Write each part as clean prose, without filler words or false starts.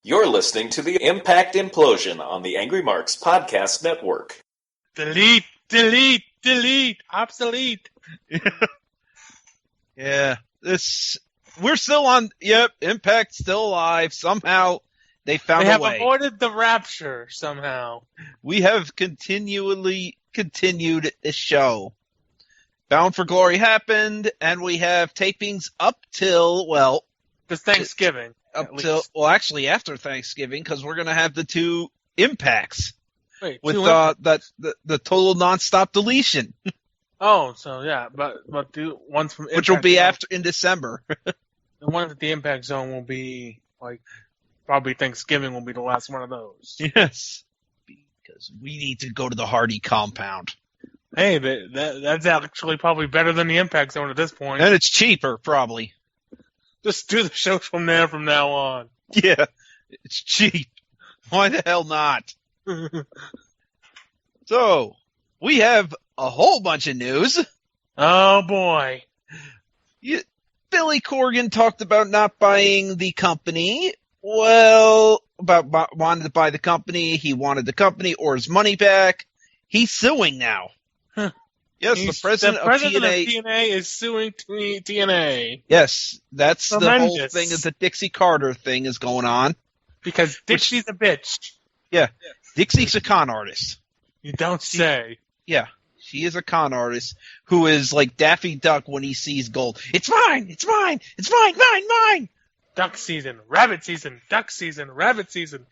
You're listening to the Impact Implosion on the Angry Marks Podcast Network. Delete, obsolete. Yeah, we're still on. Yep, Impact's still alive. Somehow they found a way. They have avoided the rapture somehow. We have continued this show. Bound for Glory happened, and we have tapings up till, well... It's Thanksgiving. Actually after Thanksgiving, because we're going to have the two Impacts. Wait, with the total nonstop deletion. Oh, so yeah, but the ones from Impact which will be Zone, after in December. The ones at the Impact Zone will be probably Thanksgiving will be the last one of those. Yes, because we need to go to the Hardy compound. Hey, that's actually probably better than the Impact Zone at this point. And it's cheaper, probably. Just do the shows from there from now on. Yeah, it's cheap. Why the hell not? So, we have a whole bunch of news. Oh, boy. Billy Corgan talked about not buying the company. Well, wanted to buy the company. He wanted the company or his money back. He's suing now. Yes, the president of TNA is suing TNA. Yes, that's Tremendous. The whole thing of the Dixie Carter thing is going on. Because Dixie's a bitch. Yeah, Dixie's a con artist. You don't say. Yeah, she is a con artist who is like Daffy Duck when he sees gold. It's mine! It's mine! It's mine! Mine! Duck season, rabbit season, duck season, rabbit season.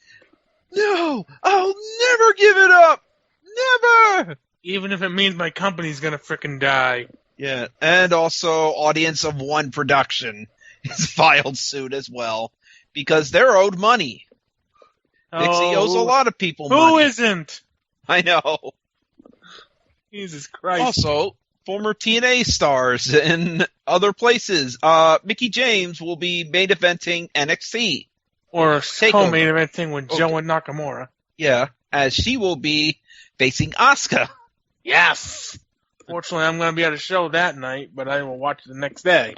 No! I'll never give it up! Never! Even if it means my company's gonna frickin' die. Yeah, and also Audience of One Production has filed suit as well, because they're owed money. Dixie owes a lot of people money. Who isn't? I know. Jesus Christ. Also, former TNA stars in other places. Mickie James will be main eventing NXT. Or co-main eventing with Joe and Nakamura. Yeah, as she will be facing Asuka. Yes! Fortunately, I'm going to be at a show that night, but I will watch it the next day.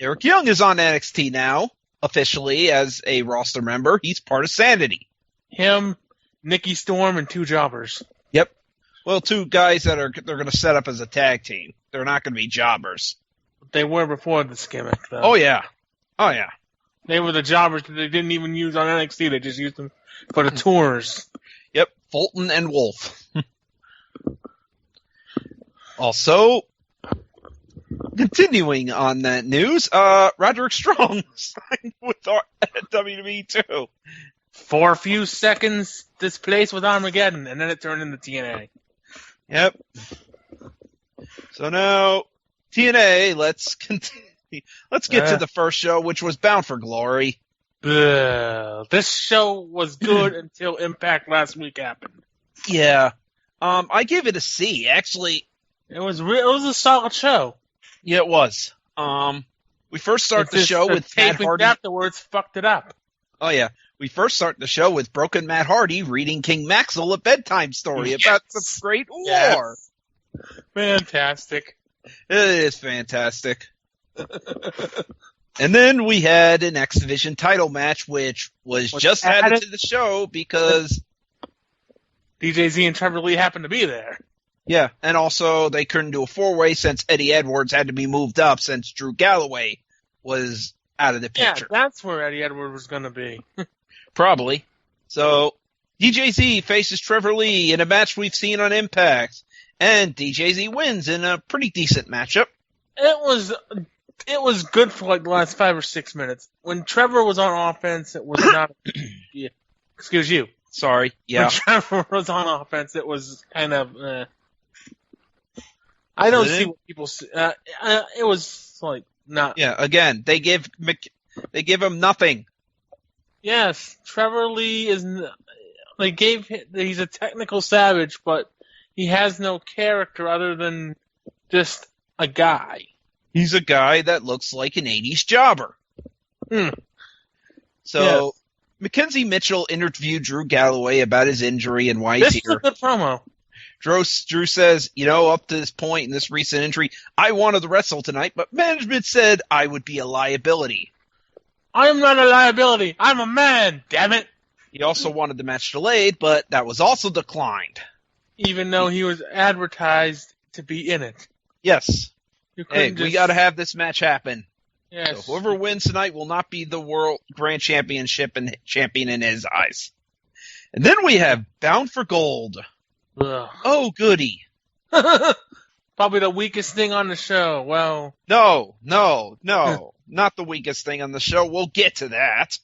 Eric Young is on NXT now, officially, as a roster member. He's part of Sanity. Him, Nikki Storm, and two jobbers. Yep. Well, two guys they're going to set up as a tag team. They're not going to be jobbers. They were before this gimmick, though. Oh, yeah. Oh, yeah. They were the jobbers that they didn't even use on NXT. They just used them for the tours. Yep. Fulton and Wolf. Also, continuing on that news, Roderick Strong signed with WWE too. For a few seconds, this place was Armageddon, and then it turned into TNA. Yep. So now, TNA, let's continue. Let's get to the first show, which was Bound for Glory. This show was good until Impact last week happened. Yeah. I gave it a C, actually. It was a solid show. Yeah, it was. We first start the show with Matt Hardy. Afterwards, fucked it up. Oh yeah, we first start the show with broken Matt Hardy reading King Maxwell a bedtime story about some great war. Fantastic. It is fantastic. And then we had an X Division title match, which was just added to the show because DJZ and Trevor Lee happened to be there. Yeah, and also they couldn't do a four-way since Eddie Edwards had to be moved up since Drew Galloway was out of the picture. Yeah, that's where Eddie Edwards was going to be. Probably. So, DJZ faces Trevor Lee in a match we've seen on Impact, and DJZ wins in a pretty decent matchup. It was good for like the last 5 or 6 minutes. When Trevor was on offense, it was not... Yeah. Excuse you. Sorry. Yeah. When Trevor was on offense, it was kind of... I don't see what people see. It was like not. Yeah, again, they give him nothing. Yes, Trevor Lee is. He's a technical savage, but he has no character other than just a guy. He's a guy that looks like an 80s jobber. So, yes. Mackenzie Mitchell interviewed Drew Galloway about his injury and why he's here. This is a good promo. Drew says, up to this point in this recent injury, I wanted to wrestle tonight, but management said I would be a liability. I am not a liability. I'm a man, damn it. He also wanted the match delayed, but that was also declined. Even though he was advertised to be in it. Yes. You Hey, couldn't we got to have this match happen. Yes. So whoever wins tonight will not be the World Grand Championship and champion in his eyes. And then we have Bound for Gold. Ugh. Oh, goody. Probably the weakest thing on the show. Well. No, not the weakest thing on the show. We'll get to that.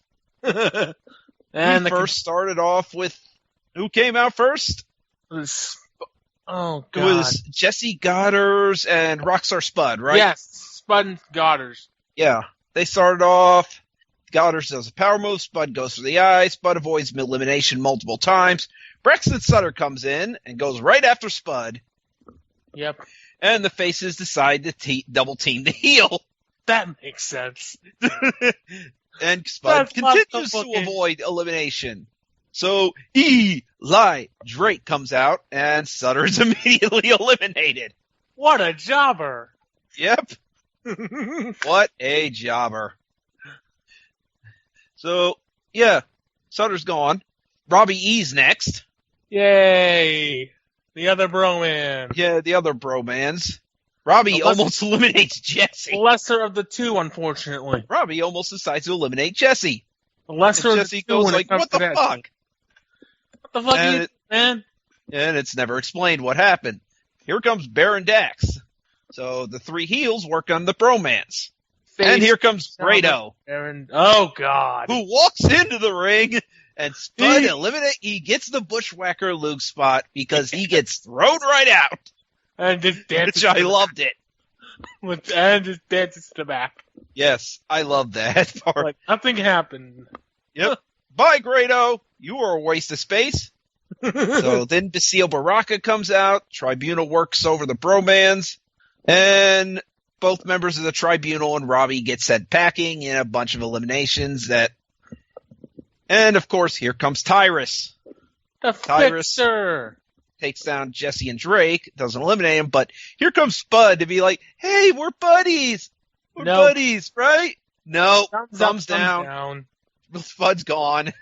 And we first started off with, who came out first? Oh, God. It was Jesse Goddard and Rockstar Spud, right? Yes, Spud and Goddard. Yeah. They started off, Goddard does a power move, Spud goes for the eye, Spud avoids elimination multiple times. Braxton Sutter comes in and goes right after Spud. Yep. And the faces decide to double team the heel. That makes sense. And Spud continues to avoid elimination. So Eli Drake comes out, and Sutter is immediately eliminated. What a jobber. Yep. What a jobber. So, yeah, Sutter's gone. Robbie E's next. Yay. The other bro-man. Yeah, the other bromans. Robbie almost eliminates Jesse. The lesser of the two, unfortunately. Robbie almost decides to eliminate Jesse. The lesser of the Jesse two goes like, what the fuck? What the fuck are you doing, man? And it's never explained what happened. Here comes Baron Dax. So the three heels work on the bromance. And here comes Grado. Oh, God. Who walks into the ring and Spud he gets the Bushwhacker Luke spot because he gets thrown right out. And just dances. Which I loved it. And just dances to the back. Yes, I love that part. Like nothing happened. Yep. Bye, Grado. You are a waste of space. So then Basile Baraka comes out. Tribunal works over the bromans. And both members of the Tribunal and Robbie get sent packing in a bunch of eliminations and of course, here comes Tyrus. The Fixer takes down Jesse and Drake, doesn't eliminate him, but here comes Spud to be like, hey, we're buddies. We're buddies, right? No, thumbs down. Spud's gone.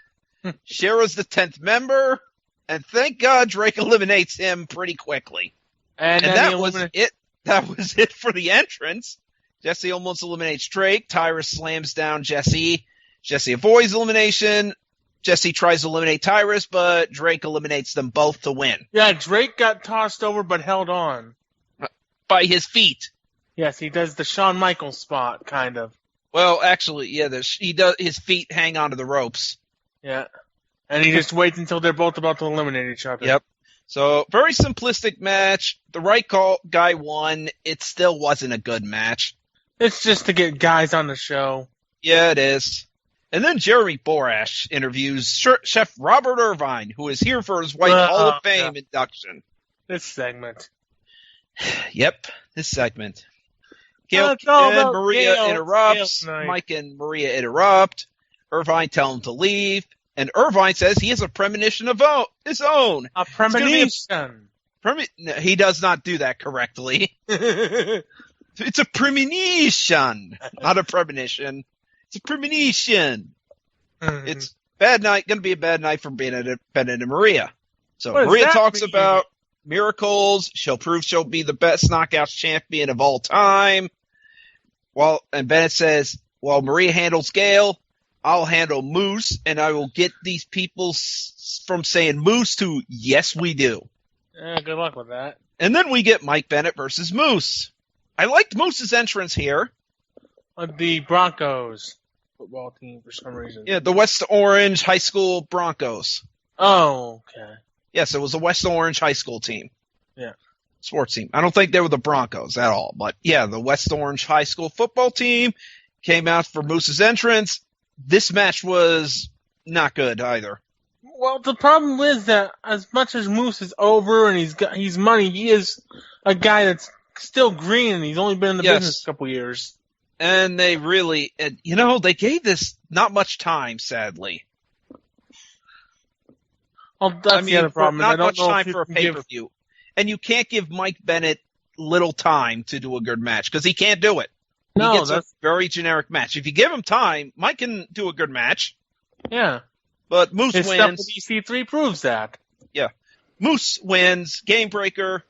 Shara's the 10th member, and thank God Drake eliminates him pretty quickly. And that was it. That was it for the entrance. Jesse almost eliminates Drake. Tyrus slams down Jesse. Jesse avoids elimination. Jesse tries to eliminate Tyrus, but Drake eliminates them both to win. Yeah, Drake got tossed over but held on. By his feet. Yes, he does the Shawn Michaels spot, kind of. Well, actually, yeah, he does. His feet hang onto the ropes. Yeah. And he just waits until they're both about to eliminate each other. Yep. So, very simplistic match. The right guy won. It still wasn't a good match. It's just to get guys on the show. Yeah, it is. And then Jeremy Borash interviews Chef Robert Irvine, who is here for his White Hall of Fame induction. This segment. Yep, this segment. Gail and Maria interrupts. Mike and Maria interrupt. Irvine tell him to leave. And Irvine says he has a premonition of his own. A premonition. He does not do that correctly. It's a premonition, not a premonition. It's a premonition. Mm-hmm. It's going to be a bad night for Bennett and Maria. So Maria talks about miracles. She'll prove she'll be the best Knockouts champion of all time. And Bennett says, while Maria handles Gail, I'll handle Moose, and I will get these people from saying Moose to yes, we do. Good luck with that. And then we get Mike Bennett versus Moose. I liked Moose's entrance here. The Broncos football team for some reason. Yeah, the West Orange High School Broncos. Oh, okay. Yes, it was a West Orange High School team. Yeah. Sports team. I don't think they were the Broncos at all, but yeah, the West Orange High School football team came out for Moose's entrance. This match was not good either. Well, the problem is that as much as Moose is over and he's money, he is a guy that's still green and he's only been in the business a couple years. And they really, they gave this not much time, sadly. Well, that's the other problem. Not much time for a pay-per-view. And you can't give Mike Bennett little time to do a good match because he can't do it. No, he gets that's a very generic match. If you give him time, Mike can do a good match. yeah. But Moose His stuff wins. with EC3 proves that. Moose wins. Game breaker.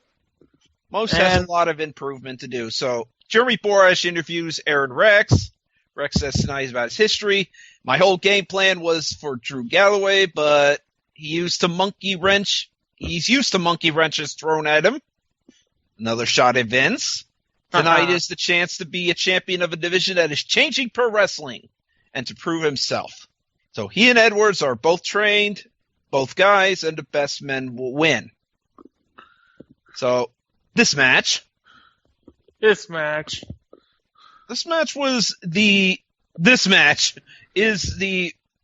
Moose has a lot of improvement to do. So Jeremy Borash interviews Aaron Rex. Rex says tonight is about his history. My whole game plan was for Drew Galloway, but he's used to monkey wrenches thrown at him. Another shot at Vince. Tonight is the chance to be a champion of a division that is changing pro wrestling and to prove himself. So he and Edwards are both trained, both guys, and the best men will win. So this match is the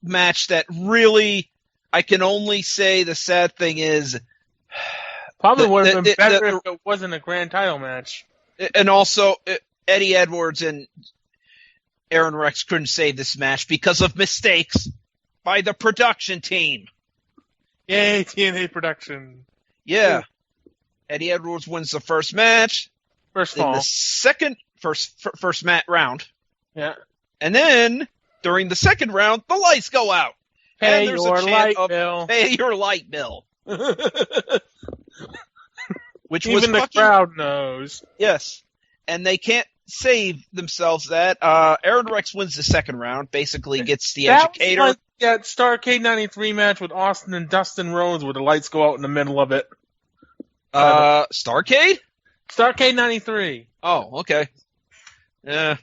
match that really, I can only say the sad thing is, probably would have been better if it wasn't a grand title match. And also, Eddie Edwards and Aaron Rex couldn't save this match because of mistakes by the production team. Yay, TNA production. Yeah. Eddie Edwards wins the first match. First round. Yeah. And then, during the second round, the lights go out. Pay your light bill. Pay your light bill. Which Even the crowd knows. Yes. And they can't save themselves that. Aaron Rex wins the second round, basically gets the educator. Was like that Starrcade 93 match with Austin and Dustin Rhodes where the lights go out in the middle of it. Starrcade? Starrcade 93. Oh, okay. Yeah.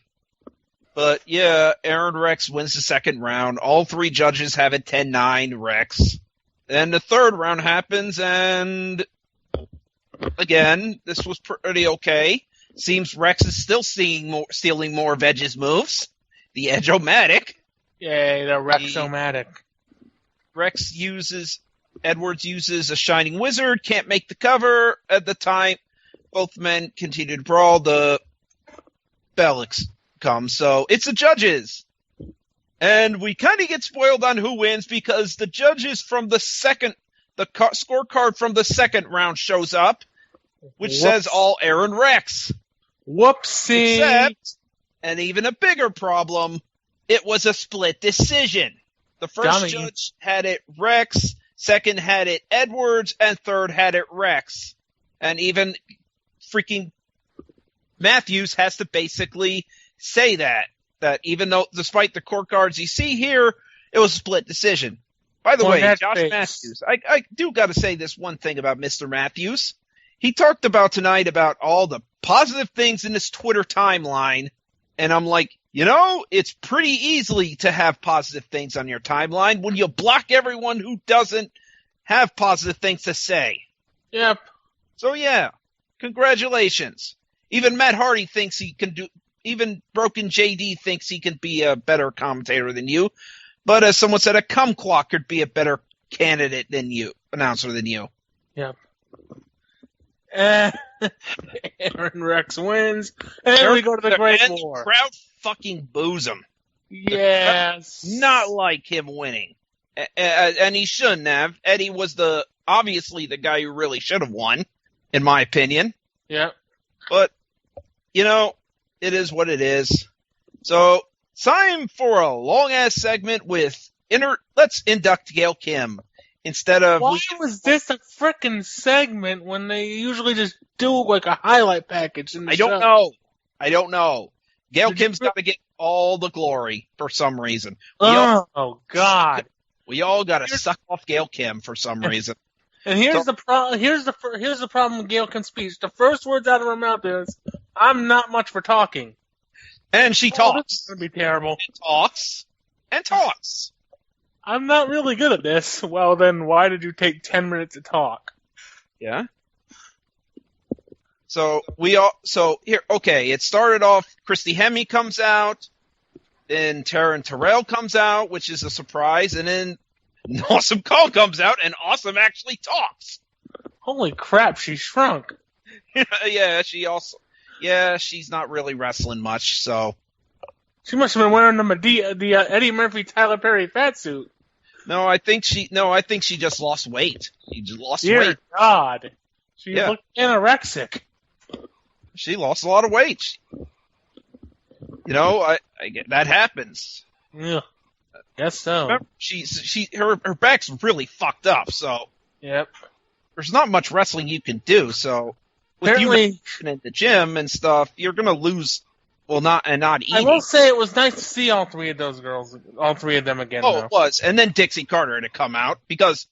But, yeah, Aaron Rex wins the second round. All three judges have it 10-9 Rex. Then the third round happens, and again, this was pretty okay. Seems Rex is still stealing more of Edge's moves. The Edge-O-Matic. Yay, the Rex-O-Matic. Edwards uses a Shining Wizard, can't make the cover at the time. Both men continue to brawl. The bell comes, so it's the judges. And we kind of get spoiled on who wins because the judges from the scorecard from the second round shows up, which says all Aaron Rex. Whoopsie. Except, and even a bigger problem, it was a split decision. The first judge had it Rex, second had it Edwards, and third had it Rex. And even freaking Matthews has to basically say that even though, despite the court cards you see here, it was a split decision. By the way, Josh Matthews, I do got to say this one thing about Mr. Matthews. He talked about tonight about all the positive things in his Twitter timeline, and I'm like, it's pretty easy to have positive things on your timeline when you block everyone who doesn't have positive things to say. Yep. So yeah, congratulations. Even Matt Hardy thinks he can do. Even Broken JD thinks he can be a better commentator than you. But as someone said, a kumquat could be a better announcer than you. Yep. Aaron Rex wins, and we go to the Great War. Crowd fucking boos him. Yes. Not like him winning. And he shouldn't have. Eddie was obviously the guy who really should have won, in my opinion. Yep. But, it is what it is. So, time for a long-ass segment with let's induct Gail Kim. Instead of... Why was this a frickin' segment when they usually just do like a highlight package in the show? I don't know. Gail Kim's got to get all the glory for some reason. Oh, God. We all got to suck off Gail Kim for some reason. And here's the problem. Here's the problem with Gail Kim's speech. The first words out of her mouth is, "I'm not much for talking," and she talks. This is gonna be terrible. And talks. I'm not really good at this. Well, then why did you take 10 minutes to talk? Yeah. So here. Okay, it started off. Christy Hemme comes out, then Taryn Terrell comes out, which is a surprise, and then Awesome Call comes out, and Awesome actually talks. Holy crap, she shrunk. Yeah, she's not really wrestling much, so. She must have been wearing the Eddie Murphy Tyler Perry fat suit. No, I think she just lost weight. She just lost weight. Dear God. She looked anorexic. She lost a lot of weight. You know, I get that happens. Yeah. Guess so. Remember, her back's really fucked up, so Yep. there's not much wrestling you can do. So with Apparently, you in the gym and stuff, you're gonna lose. Well, not eating. I will say it was nice to see all three of them again. Oh, though. it was. And then Dixie Carter had to come out because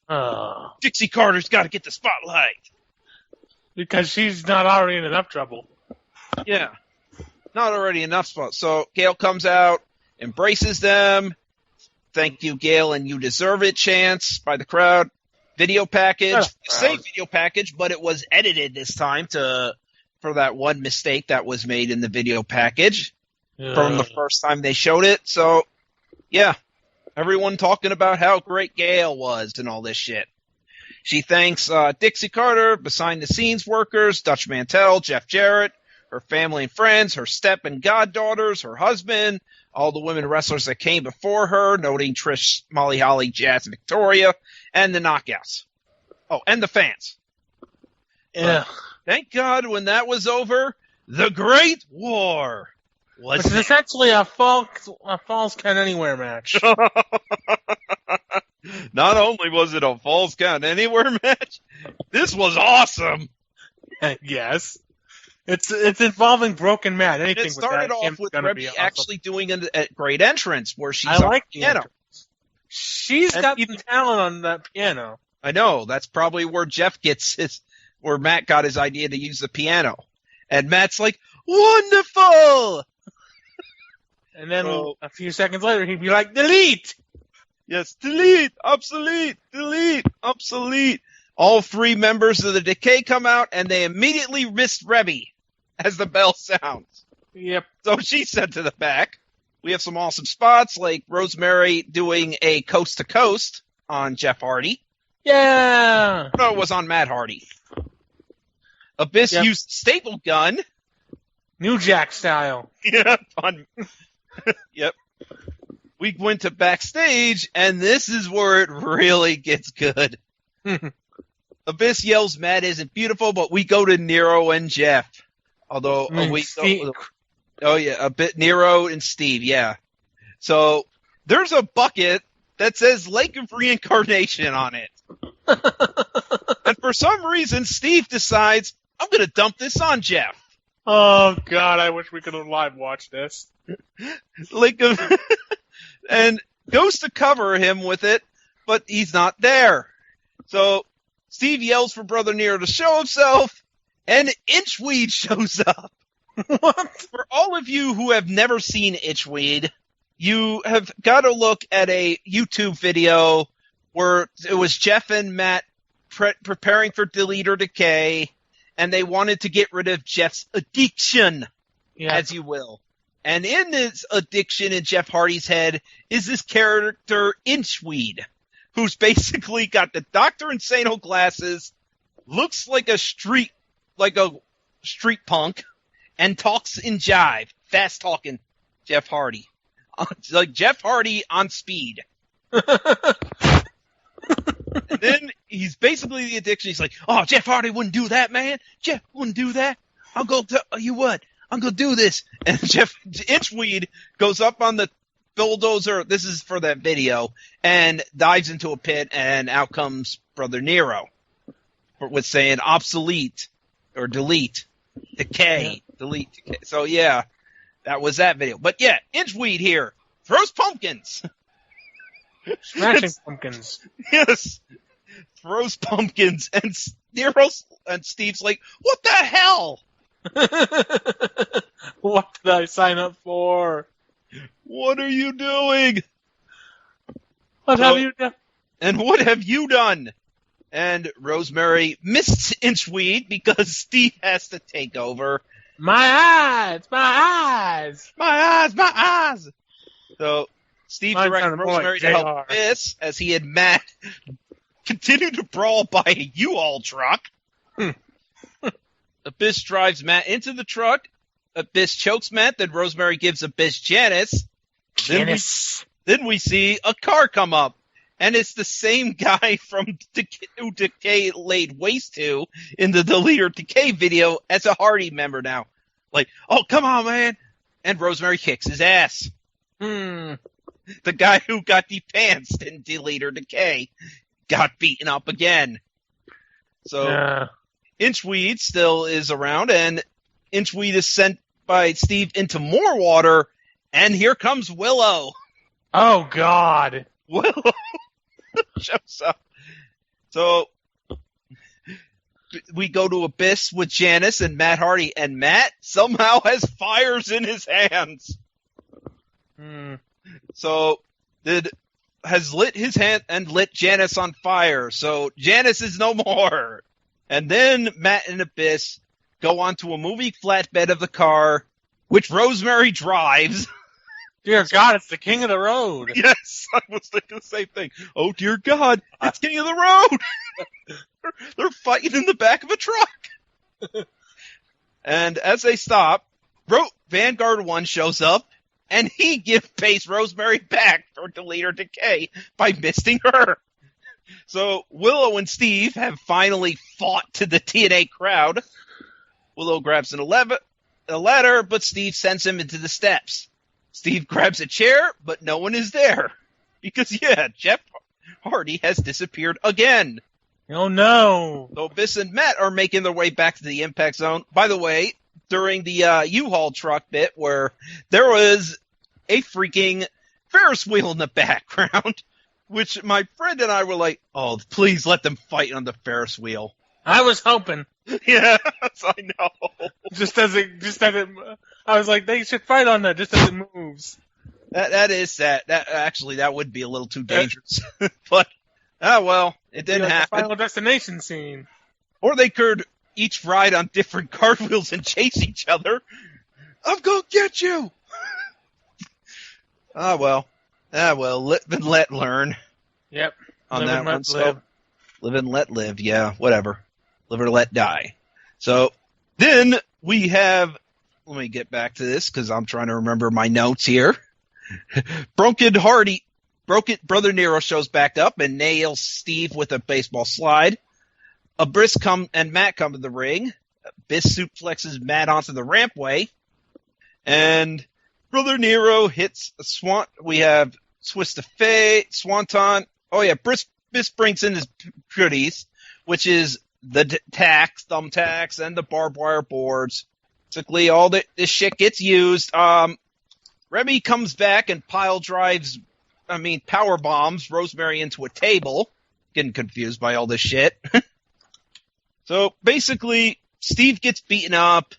Dixie Carter's got to get the spotlight. Because she's not already in enough trouble. Yeah. Not already enough spot. So Gail comes out, embraces them. Thank you, Gail, and you deserve it chants by the crowd. Video package. Same video package, but it was edited this time for that one mistake that was made in the video package from the first time they showed it. So, yeah, everyone talking about how great Gail was and all this shit. She thanks Dixie Carter, behind-the-scenes workers, Dutch Mantel, Jeff Jarrett, her family and friends, her step and goddaughters, her husband, all the women wrestlers that came before her, noting Trish, Molly Holly, Jazz, and Victoria, and the knockouts. Oh, and the fans. Yeah. Thank God when that was over, the Great War was Which is essentially a Falls Count Anywhere match. Not only was it a Falls Count Anywhere match, this was awesome. Yes. It's involving Broken Matt. Anything It started with that, off with gonna Rebby be awesome. actually doing a great entrance where she's I on like the the piano. entrance. She's got some talent on that piano. I know. That's probably where where Matt got his idea to use the piano. And Matt's like, wonderful! And then a few seconds later, he'd be like, delete! Yes, delete, obsolete, delete, obsolete. All three members of the Decay come out, and they immediately missed Rebby as the bell sounds. Yep. So she's sent to the back. We have some awesome spots, like Rosemary doing a coast-to-coast on Jeff Hardy. Yeah! No, it was on Matt Hardy. Abyss used staple gun. New Jack style. Yeah, fun. Yep. We went to backstage, and this is where it really gets good. Abyss yells, Matt isn't beautiful, but we go to Nero and Jeff. Although, a bit Nero and Steve, yeah. So, there's a bucket that says Lake of Reincarnation on it. And for some reason, Steve decides, I'm going to dump this on Jeff. Oh, God, I wish we could have live watched this. And goes to cover him with it, but he's not there. So Steve yells for Brother Nero to show himself, and Itchweed shows up. What? For all of you who have never seen Itchweed, you have got to look at a YouTube video where it was Jeff and Matt preparing for Delete or Decay, and they wanted to get rid of Jeff's addiction, as you will. And in this addiction in Jeff Hardy's head is this character, Inchweed, who's basically got the Dr. Insano glasses, looks like a street punk, and talks in jive. Fast talking Jeff Hardy. Like Jeff Hardy on speed. And then he's basically the addiction. He's like, oh, Jeff Hardy wouldn't do that, man. Jeff wouldn't do that. I'll go tell you what. I'm going to do this. And Jeff Inchweed goes up on the bulldozer. This is for that video. And dives into a pit. And out comes Brother Nero with saying obsolete or delete, decay, delete, decay. So, yeah, that was that video. But, yeah, Inchweed here throws pumpkins. Smashing pumpkins. Yes. Throws pumpkins. And Steve's like, what the hell? What did I sign up for? What are you doing? What have you done? And what have you done? And Rosemary missed Inchweed because Steve has to take over. My eyes! My eyes! My eyes! My eyes! So Steve directed Rosemary to help Abyss as he and Matt continue to brawl by a U-Haul truck. Abyss drives Matt into the truck. Abyss chokes Matt. Then Rosemary gives Abyss Janice. Then we see a car come up. And it's the same guy from who Decay laid waste to in the Delete or Decay video as a Hardy member now. Like, oh, come on, man. And Rosemary kicks his ass. Hmm. The guy who got depantsed in Delete or Decay got beaten up again. So Yeah. Inchweed still is around, and Inchweed is sent by Steve into more water, and here comes Willow. Oh, God. Willow shows up. So we go to Abyss with Janice and Matt Hardy, and Matt somehow has fires in his hands. Hmm. So has lit his hand and lit Janice on fire. So Janice is no more. And then Matt and Abyss go onto a moving flatbed of the car, which Rosemary drives. Dear God, it's the king of the road. Yes, I was thinking the same thing. Oh, dear God, it's King of the Road. They're fighting in the back of a truck. And as they stop, Vanguard 1 shows up, and he pays Rosemary back for Delete or Decay by misting her. So Willow and Steve have finally fought to the TNA crowd. Willow grabs a ladder, but Steve sends him into the steps. Steve grabs a chair, but no one is there. Because, Jeff Hardy has disappeared again. Oh, no. So Abyss and Matt are making their way back to the Impact Zone. By the way, during the U-Haul truck bit where there was a freaking Ferris wheel in the background, which my friend and I were like, oh, please let them fight on the Ferris wheel. I was hoping. Yes, I know. Just as it, I was like, they should fight on that just as it moves. That is sad. That would be a little too dangerous. But, well, it didn't like happen. The Final Destination scene. Or they could each ride on different cartwheels and chase each other. I'm gonna get you! Well, live and let learn. Yep. On live that and one, let so live. live and let live, yeah, whatever. Live or let die. So, then we have, let me get back to this, because I'm trying to remember my notes here. Brother Nero shows back up and nails Steve with a baseball slide. Abyss and Matt come to the ring. Abyss suplexes Matt onto the rampway. And Brother Nero hits a swan. We have Twist of Fate, Swanton. Oh yeah, Abyss brings in his goodies, which is the thumbtacks, and the barbed wire boards. Basically, all this shit gets used. Remy comes back and power bombs Rosemary into a table. Getting confused by all this shit. So basically, Steve gets beaten up,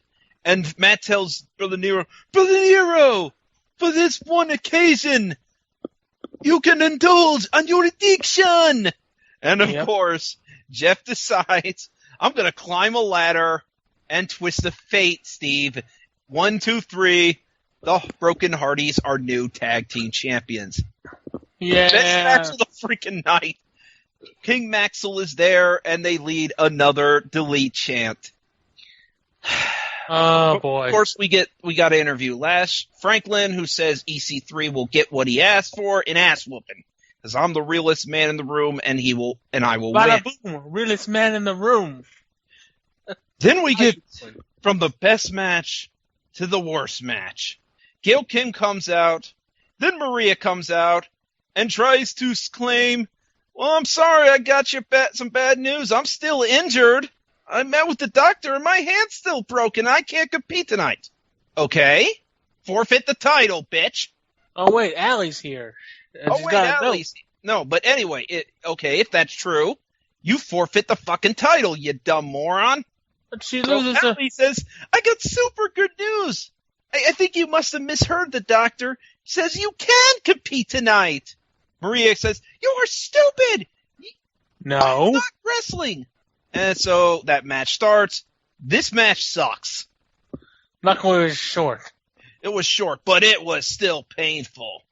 and Matt tells Brother Nero, for this one occasion, you can indulge on your addiction. And of course, Jeff decides, I'm going to climb a ladder and twist the fate, Steve. 1, 2, 3. The Broken Hardys are new tag team champions. Yeah. Best match of the freaking night. King Maxwell is there, and they lead another Delete chant. Oh, boy. Of course, we got to interview Lash Franklin, who says EC3 will get what he asked for, an ass whooping. Because I'm the realest man in the room, and I will Bada win. boom, realest man in the room. Then we get from the best match to the worst match. Gail Kim comes out, then Maria comes out, and tries to claim, well, I'm sorry, I got you some bad news. I'm still injured. I met with the doctor, and my hand's still broken. I can't compete tonight. Okay. Forfeit the title, bitch. Oh, wait, Allie's here. Allie's. No, but anyway, if that's true, you forfeit the fucking title, you dumb moron. But she loses Allie says, I got super good news. I think you must have misheard the doctor. Says you can compete tonight. Maria says, you are stupid. No. I'm not wrestling. And so that match starts. This match sucks. Luckily, it was short. It was short, but it was still painful.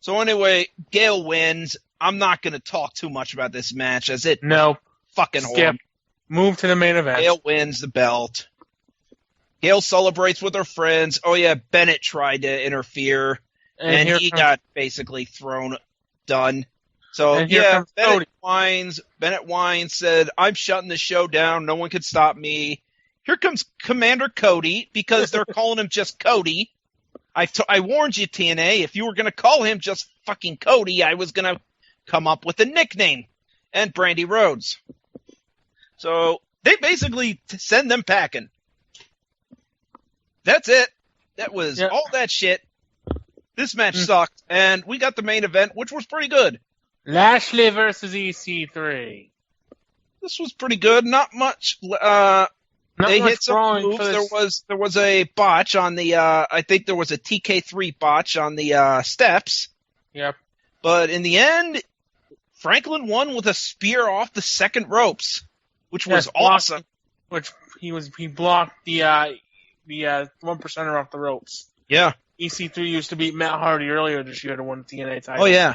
So anyway, Gail wins. I'm not going to talk too much about this match as it fucking skip. Move to the main event. Gail wins the belt. Gail celebrates with her friends. Oh yeah, Bennett tried to interfere, and he got basically done. So yeah, Bennett whines, said, I'm shutting the show down. No one could stop me. Here comes Commander Cody, because they're calling him just Cody. I warned you, TNA, if you were going to call him just fucking Cody, I was going to come up with a nickname. And Brandy Rhodes. So they basically send them packing. That's it. That was all that shit. This match sucked, and we got the main event, which was pretty good. Lashley versus EC3. This was pretty good. Not much. They hit some moves. There was a botch on the. I think there was a TK3 botch on the steps. Yep. But in the end, Franklin won with a spear off the second ropes, which was awesome. Which he blocked the 1%er off the ropes. Yeah. EC3 used to beat Matt Hardy earlier this year to win the TNA title. Oh yeah.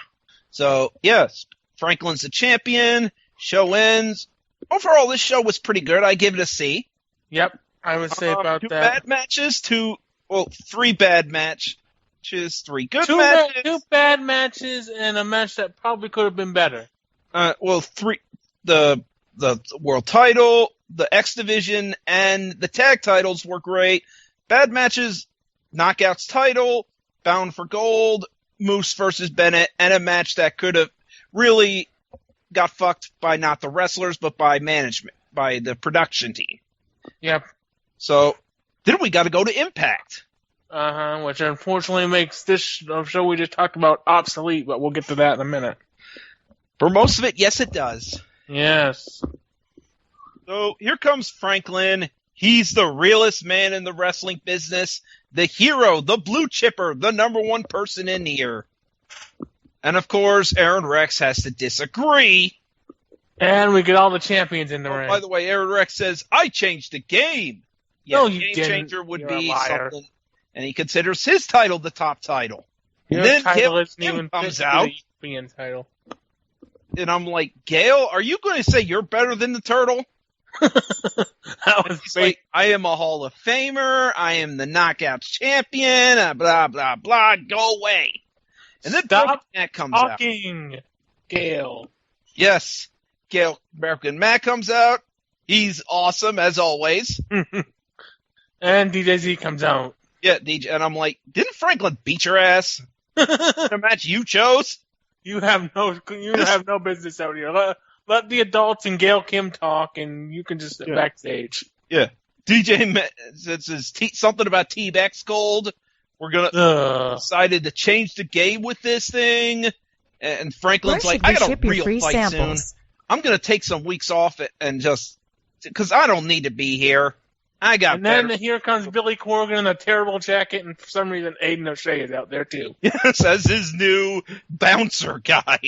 So yes, Franklin's the champion. Show ends. Overall, this show was pretty good. I give it a C. Yep, I would say about two that. Bad matches, three bad matches, three good matches. Two bad matches and a match that probably could have been better. Three. The world title, the X Division, and the tag titles were great. Bad matches, Knockouts title, Bound for Gold, Moose versus Bennett, and a match that could have really got fucked by not the wrestlers, but by management, by the production team. Yep. So, then we got to go to Impact. Which unfortunately makes this show we just talked about obsolete, but we'll get to that in a minute. For most of it, yes it does. Yes. So, here comes Franklin. He's the realest man in the wrestling business. The hero, the blue chipper, the number one person in here. And of course, Aaron Rex has to disagree. And we get all the champions in the ring. By the way, Aaron Rex says, I changed the game. Yeah, no, you game didn't. changer would You're be a liar. something. And he considers his title the top title. Your and then title isn't Kim even comes out. the European title. And I'm like, Gail, are you going to say you're better than the turtle? That was He's like, I am a Hall of Famer. I am the Knockouts champion. Blah, blah, blah. Go away. And then Stop Broken Matt comes out. talking, Gail. Yes. Gail Broken Matt comes out. He's awesome, as always. And DJZ comes out. Yeah, DJ. And I'm like, didn't Franklin beat your ass in a match you chose? You have no business out here. Let the adults and Gail Kim talk, and you can just sit backstage. Yeah. DJ says something about T-Bex Gold. We're gonna decided to change the game with this thing. And Franklin's like, I got a real fight soon. I'm gonna take some weeks off and just because I don't need to be here. I got. And then here comes Billy Corgan in a terrible jacket, and for some reason Aiden O'Shea is out there too. Yes, as his new bouncer guy.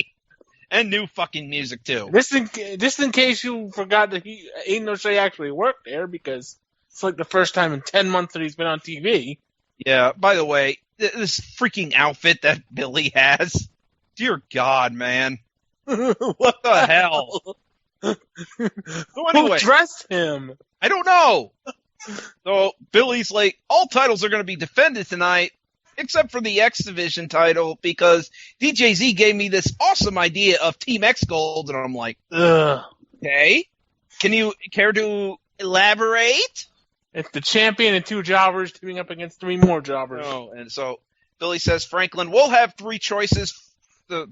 And new fucking music, too. Just in case you forgot that Aiden O'Shea actually worked there, because it's like the first time in 10 months that he's been on TV. Yeah, by the way, this freaking outfit that Billy has, dear God, man. What the hell? So anyway, who dressed him? I don't know. So Billy's like, all titles are going to be defended tonight, except for the X Division title, because DJZ gave me this awesome idea of Team X Gold, and I'm like, okay, can you care to elaborate? It's the champion and 2 jobbers teaming up against 3 more jobbers. Oh, and so Billy says, Franklin, we'll have 3 choices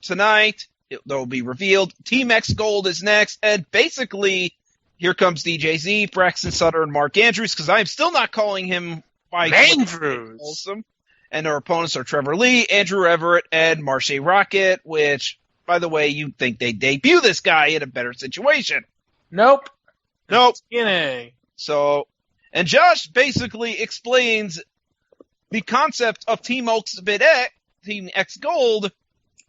tonight. They'll be revealed. Team X Gold is next, and basically, here comes DJZ, Braxton Sutter, and Mark Andrews, because I'm still not calling him by Andrews. Awesome. And our opponents are Trevor Lee, Andrew Everett, and Marche Rocket, which, by the way, you'd think they'd debut this guy in a better situation. Nope. TNA. So, and Josh basically explains the concept of Team X Gold,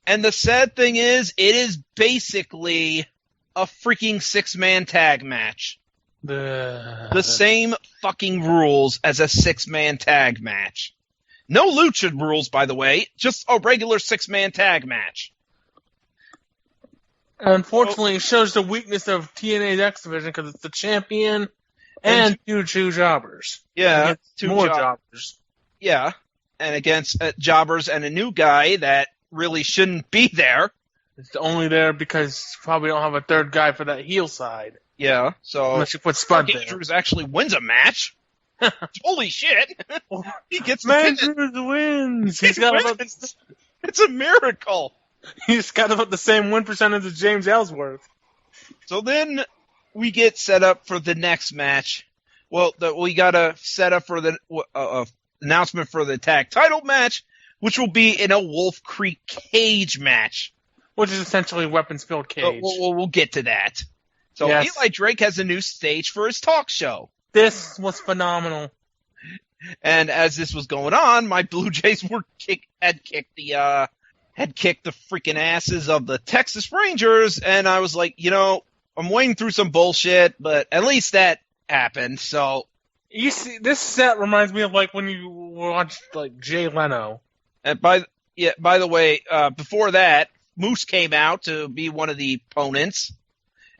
and the sad thing is, it is basically a freaking 6-man tag match. The same fucking rules as a 6-man tag match. No lucha rules, by the way, just a regular 6-man tag match. Unfortunately, it shows the weakness of TNA's X Division because it's the champion and 2 jobbers. Yeah, 2 more jobbers. Yeah, and against jobbers and a new guy that really shouldn't be there. It's only there because you probably don't have a third guy for that heel side. Yeah, so unless you put Spud there. Andrews actually wins a match. Holy shit! He gets the Man pin. wins. He wins. It's a miracle. He's got about the same win percentage as James Ellsworth. So then we get set up for the next match. Well, we got a set up for the announcement for the tag title match, which will be in a Wolf Creek cage match. Which is essentially weapons-filled cage. We'll get to that. So yes. Eli Drake has a new stage for his talk show. This was phenomenal. And as this was going on, my Blue Jays had kicked the freaking asses of the Texas Rangers, and I was like, I'm wading through some bullshit, but at least that happened. So you see, this set reminds me of like when you watched like Jay Leno. And by the way, before that, Moose came out to be one of the opponents,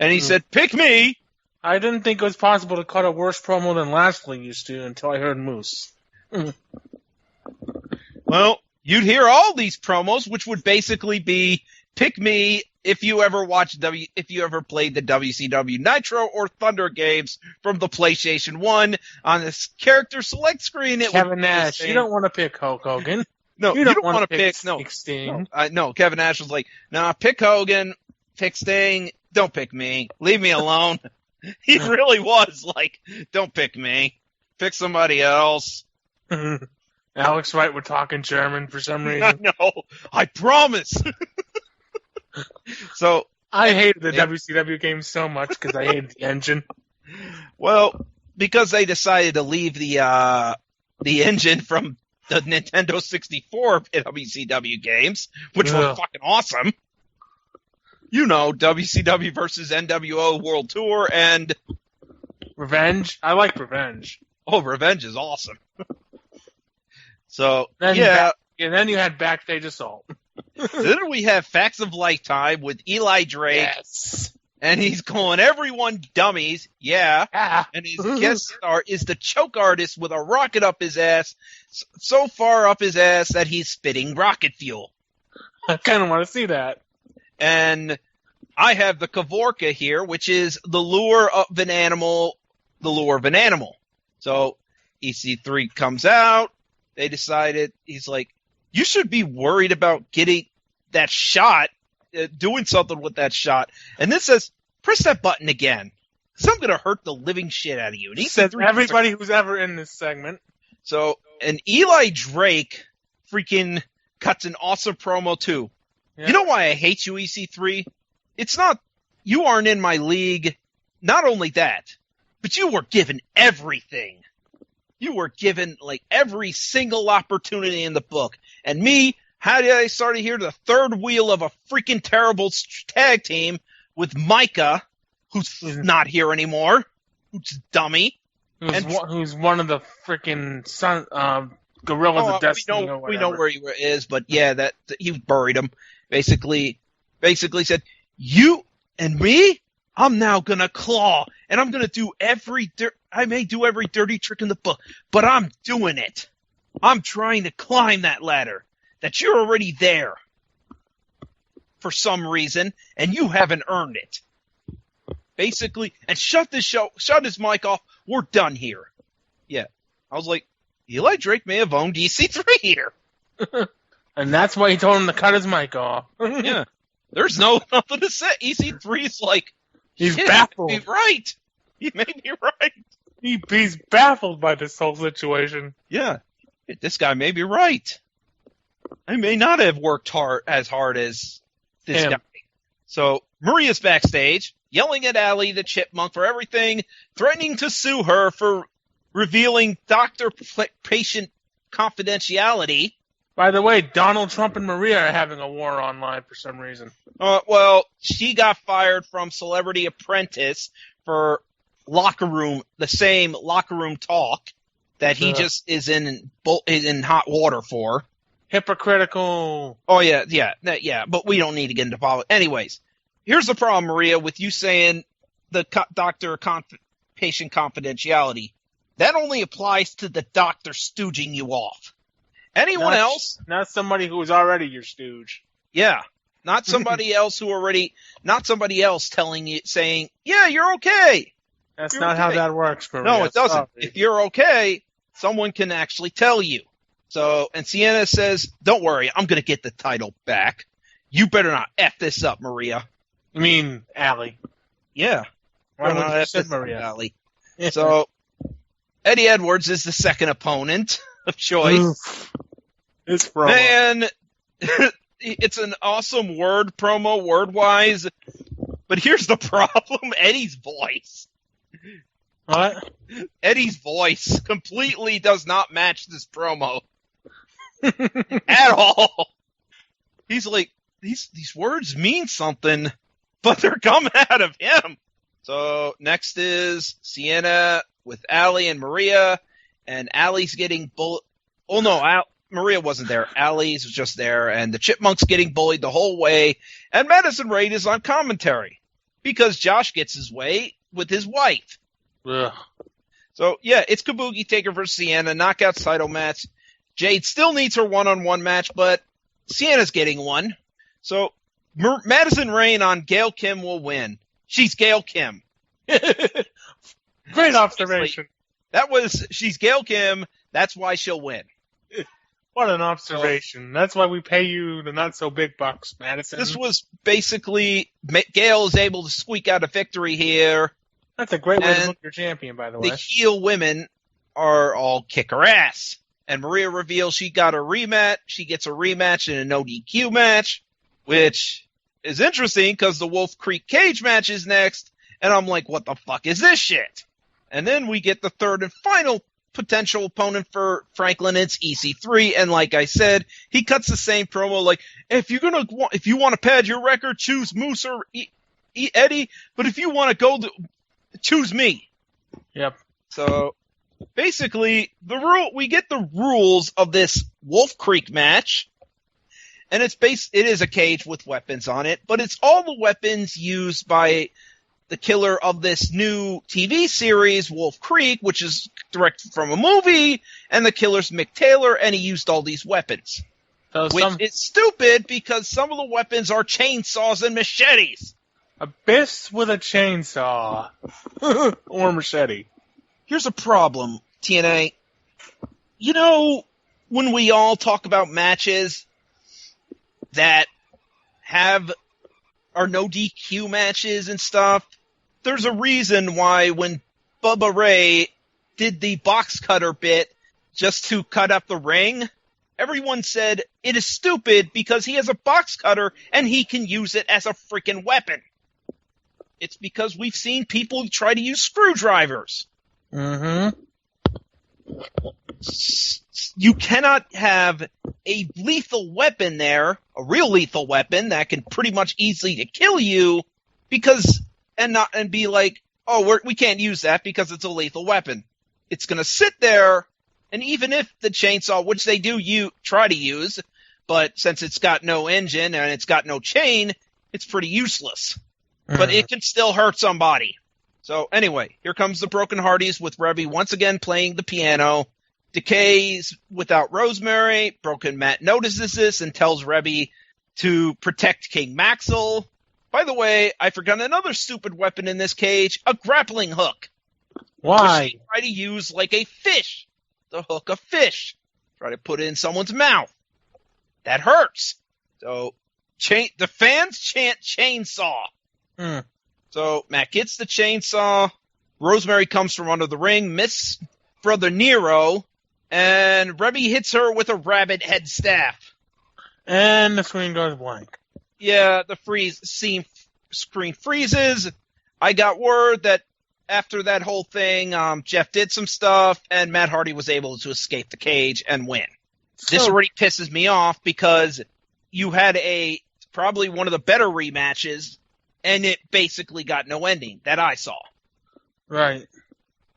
and he said, "Pick me." I didn't think it was possible to cut a worse promo than Lashley used to until I heard Moose. Well, you'd hear all these promos, which would basically be "Pick me" if you ever played the WCW Nitro or Thunder games from the PlayStation 1 on this character select screen. Kevin Nash, you don't want to pick Hulk Hogan. No, you don't want to pick Sting. No, Kevin Nash was like, "Nah, pick Hogan, pick Sting, don't pick me. Leave me alone." He really was like, "Don't pick me. Pick somebody else." Alex Wright would talk in German for some reason. No, I promise. So I hated the WCW game so much because I hated the engine. Well, because they decided to leave the engine from the Nintendo 64 WCW games, which were fucking awesome. WCW versus NWO World Tour and Revenge. I like Revenge. Oh, Revenge is awesome. So, and then you had Backstage Assault. Then we have Facts of Lifetime with Eli Drake. Yes. And he's calling everyone dummies. Yeah. And his guest star is the choke artist with a rocket up his ass, so far up his ass that he's spitting rocket fuel. I kind of want to see that. And I have the Kavorka here, which is the lure of an animal. So EC3 comes out. They decided, he's like, "You should be worried about getting that shot, doing something with that shot." And then says, "Press that button again, because I'm going to hurt the living shit out of you." And he said everybody who's ever in this segment. So, and Eli Drake freaking cuts an awesome promo too. Yeah. You know why I hate you, EC3? It's not, you aren't in my league. Not only that, but you were given everything. You were given like every single opportunity in the book. And me, how did I start here? The third wheel of a freaking terrible tag team with Micah, who's not here anymore, who's a dummy. Who's one of the freaking Gorillas of Destiny. We know where he is, but yeah, that he buried him. Basically said, "You and me, I'm now gonna claw, and I'm gonna do I may do every dirty trick in the book, but I'm doing it. I'm trying to climb that ladder that you're already there for some reason, and you haven't earned it." Basically, and shut his mic off. We're done here. Yeah. I was like, Eli Drake may have owned EC3 here. And that's why he told him to cut his mic off. Yeah. There's nothing to say. EC3's like, he's baffled. He may be right. He may be right. He's baffled by this whole situation. Yeah. This guy may be right. I may not have worked as hard as this guy. So Maria's backstage, yelling at Allie the Chipmunk for everything, threatening to sue her for revealing doctor-patient confidentiality. By the way, Donald Trump and Maria are having a war online for some reason. Well, she got fired from Celebrity Apprentice for the same locker room talk that he just is in hot water for. Hypocritical. Oh, yeah, but we don't need to get into politics. Anyways, here's the problem, Maria, with you saying the doctor-patient confidentiality. That only applies to the doctor stooging you off. Anyone else? Not somebody who was already your stooge. Yeah. Not somebody else saying, "Yeah, you're okay." That's You're not how okay. that works, Maria. No, it doesn't. Sorry. If you're okay, someone can actually tell you. So, and Sienna says, don't worry, I'm going to get the title back. You better not F this up, Maria. You mean Allie? Yeah. Why Better would not you F say this up, Maria? Allie. So, Eddie Edwards is the second opponent of choice. Oof. It's promo. Man, it's an awesome promo, word-wise. But here's the problem, Eddie's voice. What? Eddie's voice completely does not match this promo. At all. He's like, these words mean something, but they're coming out of him. So next is Sienna with Allie and Maria, and Allie's getting Maria wasn't there. Allie's was just there, and the Chipmunks getting bullied the whole way, and Madison Rayne is on commentary because Josh gets his way with his wife. Ugh. So yeah, it's Kabuki Taker versus Sienna, knockout title match. Jade still needs her one-on-one match, but Sienna's getting one. So Madison Rayne on Gail Kim will win. She's Gail Kim. Great observation. She's Gail Kim. That's why she'll win. What an observation. That's why we pay you the not so big bucks, Madison. This was basically Gail is able to squeak out a victory here. That's a great way to book your champion, by the way. The heel women are all kick her ass. And Maria reveals she got a rematch. She gets a rematch in a no DQ match, which is interesting because the Wolf Creek cage match is next. And I'm like, what the fuck is this shit? And then we get the third and final potential opponent for Franklin. It's EC3. And like I said, he cuts the same promo like, if you want to pad your record, choose Moose or Eddie. But if you want to go choose me. Yep. So basically, we get the rules of this Wolf Creek match, and it is a cage with weapons on it, but it's all the weapons used by the killer of this new TV series, Wolf Creek, which is directed from a movie, and the killer's Mick Taylor, and he used all these weapons. Which is stupid because some of the weapons are chainsaws and machetes. Abyss with a chainsaw. Or machete. Here's a problem, TNA. You know, when we all talk about matches that are no DQ matches and stuff, there's a reason why when Bubba Ray did the box cutter bit just to cut up the ring, everyone said it is stupid because he has a box cutter and he can use it as a freaking weapon. It's because we've seen people try to use screwdrivers. Mm-hmm. You cannot have a lethal weapon there, a real lethal weapon that can pretty much easily to kill you, and be like, oh, we can't use that because it's a lethal weapon. It's going to sit there, and even if the chainsaw, which they do try to use, but since it's got no engine and it's got no chain, it's pretty useless. But it can still hurt somebody. So anyway, here comes the Broken Hardys with Reby once again playing the piano. Decay's without Rosemary. Broken Matt notices this and tells Reby to protect King Maxwell. By the way, I forgot another stupid weapon in this cage, a grappling hook. Why? Which they try to use like a fish. To hook a fish. Try to put it in someone's mouth. That hurts. So the fans chant chainsaw. So Matt gets the chainsaw. Rosemary comes from under the ring, miss Brother Nero, and Reby hits her with a rabbit head staff. And the screen goes blank. Yeah, the screen freezes. I got word that after that whole thing, Jeff did some stuff, and Matt Hardy was able to escape the cage and win. This already pisses me off because you had probably one of the better rematches, and it basically got no ending that I saw. Right.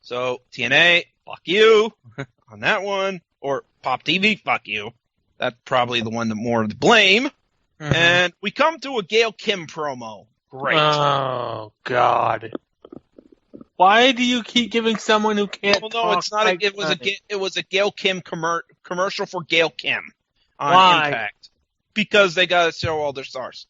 So, TNA, fuck you on that one. Or Pop TV, fuck you. That's probably the one that more to blame. Mm-hmm. And we come to a Gail Kim promo. Great. Oh, God. Why do you keep giving someone who can't talk? No, it's not. It was a Gail Kim commercial for Gail Kim on Why? Impact. Because they got to show all their stars.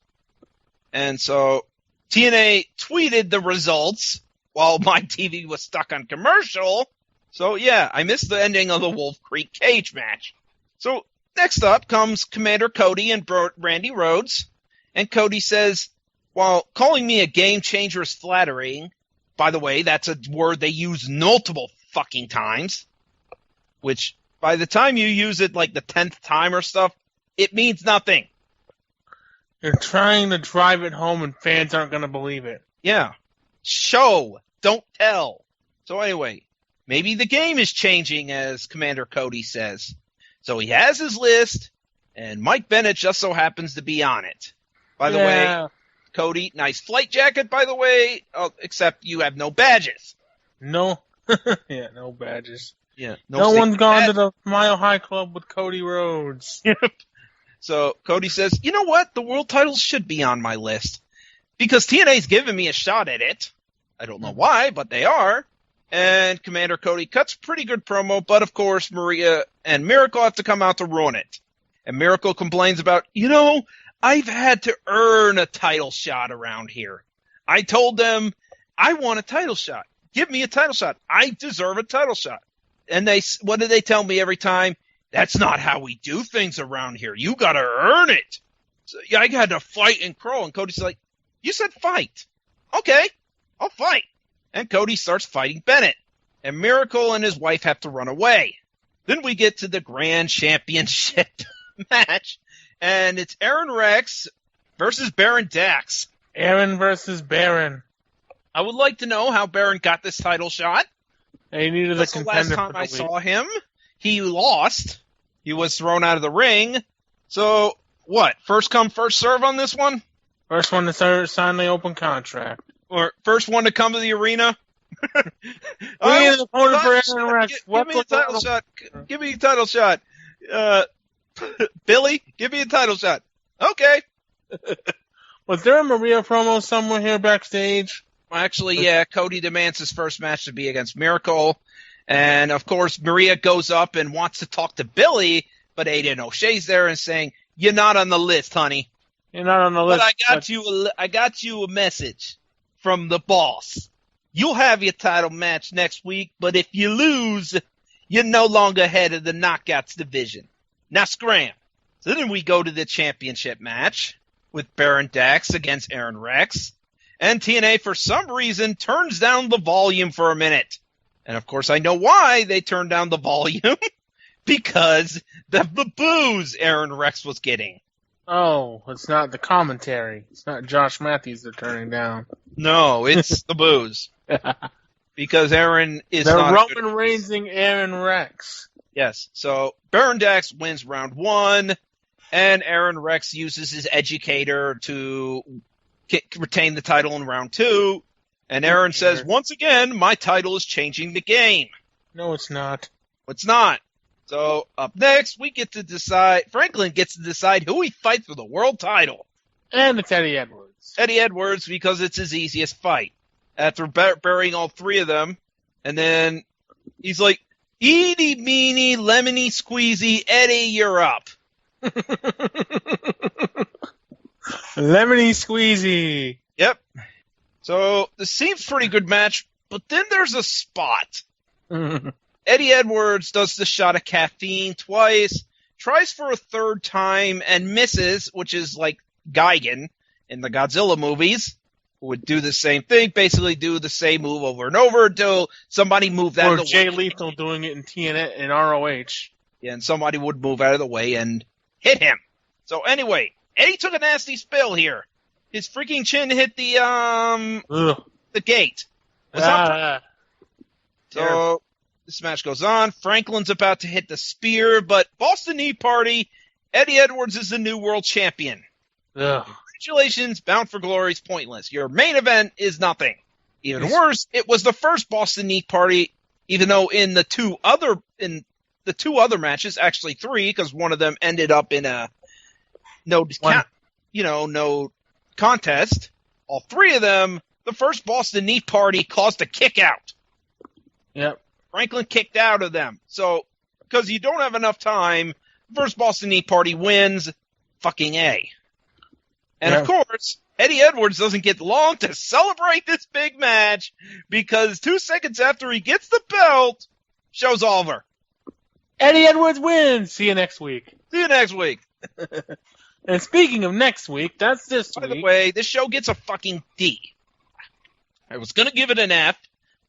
And so TNA tweeted the results while my TV was stuck on commercial. So yeah, I missed the ending of the Wolf Creek cage match. So next up comes Commander Cody and Randy Rhodes. And Cody says, while calling me a game changer is flattering, by the way, that's a word they use multiple fucking times, which by the time you use it like the 10th time or stuff, it means nothing. You're trying to drive it home and fans aren't going to believe it. Yeah. Show, don't tell. So anyway, maybe the game is changing, as Commander Cody says. So he has his list, and Mike Bennett just so happens to be on it. By the way, Cody, nice flight jacket, by the way, except you have no badges. No. Yeah, no badges. Yeah, no one's gone to the Mile High Club with Cody Rhodes. So Cody says, you know what? The world titles should be on my list. Because TNA's given me a shot at it. I don't know why, but they are. And Commander Cody cuts a pretty good promo, but of course Maria and Miracle have to come out to ruin it. And Miracle complains about, I've had to earn a title shot around here. I told them, I want a title shot. Give me a title shot. I deserve a title shot. And what do they tell me every time? That's not how we do things around here. You gotta earn it. So, yeah, I had to fight and crawl. And Cody's like, you said fight. Okay, I'll fight. And Cody starts fighting Bennett. And Miracle and his wife have to run away. Then we get to the Grand Championship match. And it's Aaron Rex versus Baron Dax. Aaron versus Baron. I would like to know how Baron got this title shot. He needed a contender. The last time I saw him, he lost. He was thrown out of the ring. So, what? First come, first serve on this one? First one to sign the open contract. Or first one to come to the arena? We need the opponent for Aaron Rex. Give me a title shot. Give me a title shot. Billy, give me a title shot. Okay. Was there a Maria promo somewhere here backstage? Actually, yeah, Cody demands his first match to be against Miracle. And, of course, Maria goes up and wants to talk to Billy, but Aiden O'Shea's there and saying, you're not on the list, honey. You're not on the list. But I got you a message from the boss. You'll have your title match next week, but if you lose, you're no longer head of the Knockouts division. Now scram. So then we go to the championship match with Baron Dax against Aaron Rex. And TNA, for some reason, turns down the volume for a minute. And, of course, I know why they turned down the volume. Because of the boos Aaron Rex was getting. Oh, it's not the commentary. It's not Josh Matthews they're turning down. No, it's the boos. Because Aaron is they're not... They're Roman Reigns-ing Aaron Rex. Yes, so Baron Dax wins round 1, and Aaron Rex uses his educator to retain the title in round 2, and Aaron says, once again, my title is changing the game. No, it's not. It's not. So, up next, we get to decide, Franklin gets to decide who he fights for the world title. And it's Eddie Edwards. Eddie Edwards, because it's his easiest fight. After burying all 3 of them, and then he's like, eeny, meeny, lemony, squeezy, Eddie, you're up. Lemony squeezy. Yep. So, this seems pretty good match, but then there's a spot. Eddie Edwards does the shot of caffeine twice, tries for a 3rd time, and misses, which is like Gigan in the Godzilla movies, who would do the same thing, basically do the same move over and over until somebody moved out of the way. Or Jay Lethal doing it in TNA and ROH. Yeah, and somebody would move out of the way and hit him. So anyway, Eddie took a nasty spill here. His freaking chin hit the gate. So this match goes on. Franklin's about to hit the spear, but Boston Knee Party, Eddie Edwards is the new world champion. Congratulations, Bound for Glory is pointless. Your main event is nothing. Even worse, it was the first Boston Knee Party, even though in the two other matches, actually 3, because one of them ended up in a no contest. All 3 of them, the first Boston Knee Party caused a kick out. Yep. Franklin kicked out of them. So, because you don't have enough time, first Boston Knee Party wins. Fucking A. And of course, Eddie Edwards doesn't get long to celebrate this big match because 2 seconds after he gets the belt, show's over. Eddie Edwards wins. See you next week. See you next week. And speaking of next week, that's this By week. the way, this show gets a fucking D. I was going to give it an F,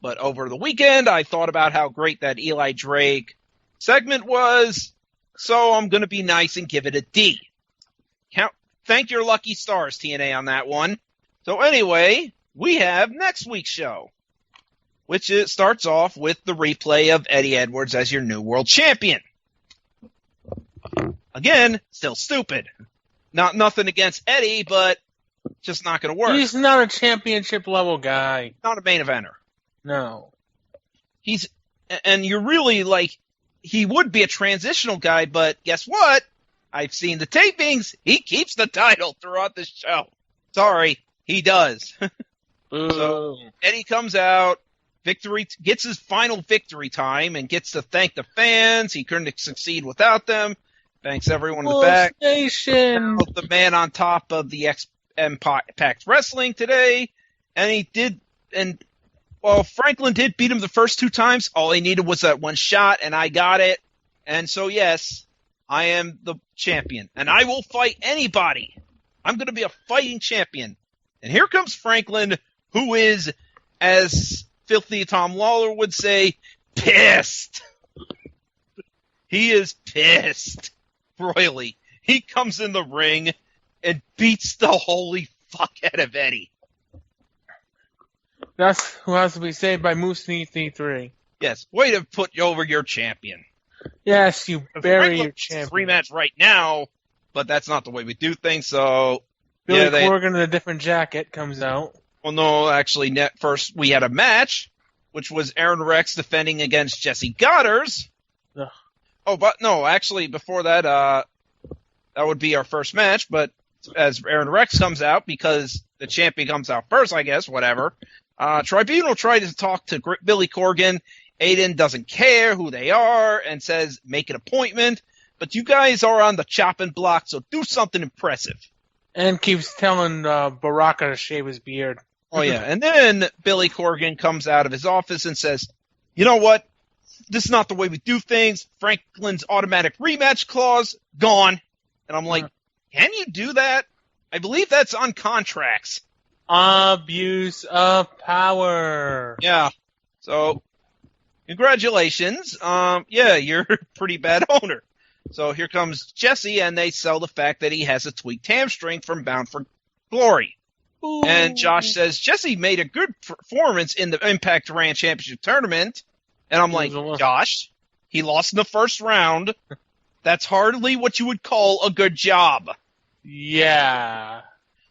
but over the weekend I thought about how great that Eli Drake segment was, so I'm going to be nice and give it a D. Thank your lucky stars, TNA, on that one. So anyway, we have next week's show, which starts off with the replay of Eddie Edwards as your new world champion. Again, still stupid. Nothing against Eddie, but just not going to work. He's not a championship level guy. Not a main eventer. No. And you're really like, he would be a transitional guy, but guess what? I've seen the tapings. He keeps the title throughout the show. Sorry, he does. So Eddie comes out, gets his final victory time, and gets to thank the fans. He couldn't succeed without them. Thanks everyone in the back. Station. The man on top of the Impact Wrestling today, and he did. And well, Franklin did beat him the first 2 times. All he needed was that one shot, and I got it. And so yes, I am the champion, and I will fight anybody. I'm going to be a fighting champion. And here comes Franklin, who is, as Filthy Tom Lawler would say, pissed. He is pissed. Royally. He comes in the ring and beats the holy fuck out of Eddie. That's who has to be saved by Moose E3. Yes, way to put over your champion. Yes, you bury your champion. Rematch right now, but that's not the way we do things, so... Billy Corgan in a different jacket comes out. Well, no, actually, first we had a match, which was Aaron Rex defending against Jesse Goddard. Ugh. Oh, but no, actually, before that, that would be our first match, but as Aaron Rex comes out, because the champion comes out first, I guess, whatever, Tribunal tried to talk to Billy Corgan. Aiden doesn't care who they are and says, make an appointment, but you guys are on the chopping block, so do something impressive. And keeps telling Baraka to shave his beard. Oh, yeah. And then Billy Corgan comes out of his office and says, you know what? This is not the way we do things. Franklin's automatic rematch clause, gone. And I'm like, can you do that? I believe that's on contracts. Abuse of power. Yeah. So, congratulations. Yeah, you're a pretty bad owner. So here comes Jesse, and they sell the fact that he has a tweaked hamstring from Bound for Glory. Ooh. And Josh says, Jesse made a good performance in the Impact Ranch Championship Tournament. And I'm like, Josh, he lost in the first round. That's hardly what you would call a good job. Yeah.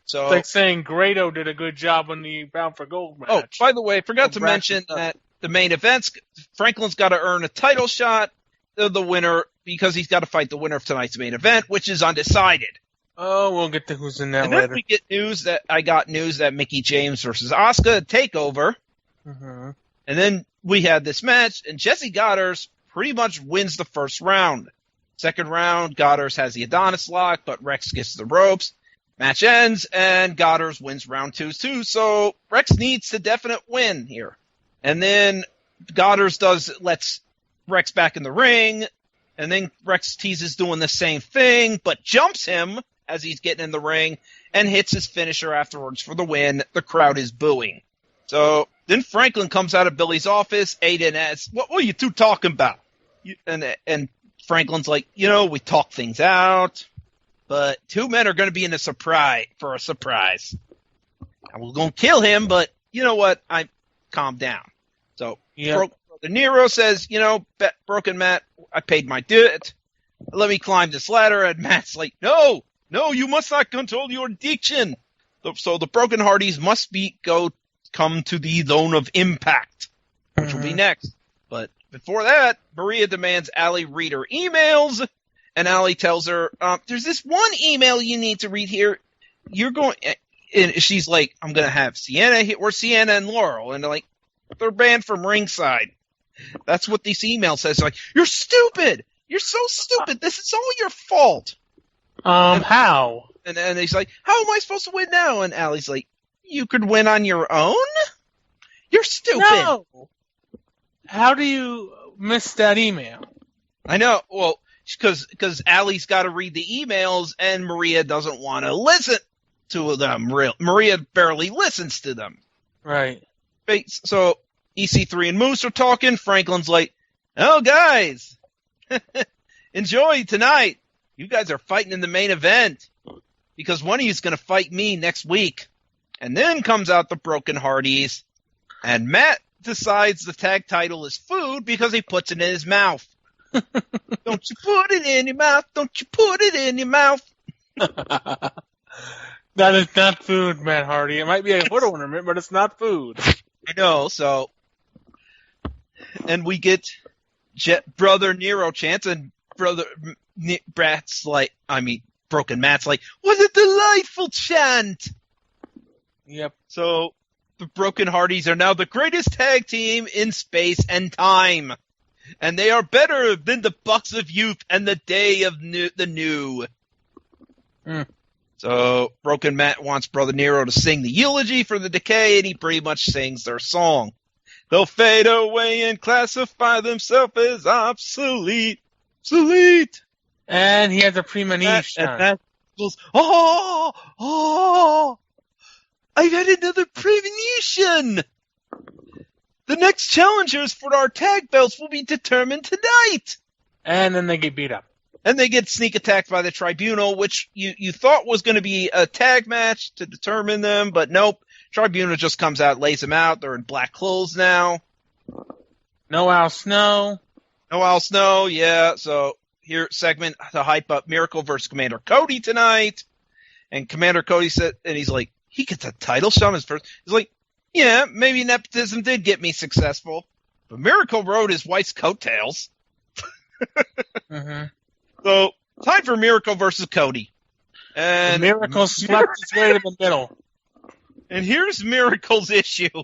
So it's like saying Grado did a good job on the Bound for Gold match. Oh, by the way, I forgot to mention that the main events, Franklin's got to earn a title shot, the winner, because he's got to fight the winner of tonight's main event, which is undecided. Oh, we'll get to who's in that later. And then we get I got news that Mickie James versus Asuka takeover. Mm-hmm. And then we had this match, and Jesse Goddard pretty much wins the first round. Second round, Goddard has the Adonis lock, but Rex gets the ropes. Match ends, and Goddard wins round 2 too, so Rex needs a definite win here. And then Goddard lets Rex back in the ring, and then Rex teases doing the same thing, but jumps him as he's getting in the ring, and hits his finisher afterwards for the win. The crowd is booing. So then Franklin comes out of Billy's office. Aiden asks, what were you two talking about? And Franklin's like, we talk things out, but 2 men are going to be in a surprise. And we're going to kill him, but you know what? I calm down. So Broken Nero says, Broken Matt, I paid my debt. Let me climb this ladder. And Matt's like, no, you must not control your addiction. So the Broken Hardys must come to the Zone of Impact, which will be next. But before that, Maria demands Allie read her emails, and Allie tells her, there's this one email you need to read here. And she's like, I'm going to have Sienna here, or Sienna and Laurel, and they're banned from ringside. That's what this email says. Like, you're stupid! You're so stupid! This is all your fault! How? And he's like, how am I supposed to win now? And Allie's like, you could win on your own? You're stupid. No! How do you miss that email? I know. Well, because Allie's got to read the emails, and Maria doesn't want to listen to them. Maria barely listens to them. Right. So EC3 and Moose are talking. Franklin's like, oh, guys, enjoy tonight. You guys are fighting in the main event because one of you is going to fight me next week. And then comes out the Broken Hardys, and Matt decides the tag title is food because he puts it in his mouth. Don't you put it in your mouth. Don't you put it in your mouth. That is not food, Matt Hardy. It might be a foot ornament, but it's not food. I know, so. And we get Brother Nero chants, and Broken Matt's like, what a delightful chant. Yep. So the Broken Hardys are now the greatest tag team in space and time. And they are better than the Bucks of Youth and the Day of the New. So Broken Matt wants Brother Nero to sing the eulogy for the Decay, and he pretty much sings their song. They'll fade away and classify themselves as obsolete. Obsolete. And he has a premonition. And that goes, oh, I've had another premonition. The next challengers for our tag belts will be determined tonight. And then they get beat up. And they get sneak attacked by the Tribunal, which you thought was going to be a tag match to determine them, but nope. Tribunal just comes out, lays them out. They're in black clothes now. No Al Snow. No Al Snow, yeah. So here, segment to hype up Miracle versus Commander Cody tonight. And Commander Cody said, and he's like, he gets a title shot on his first. He's like, yeah, maybe nepotism did get me successful, but Miracle rode his wife's coattails. Mm-hmm. So, time for Miracle versus Cody. And Miracle swept his way to the middle. And here's Miracle's issue.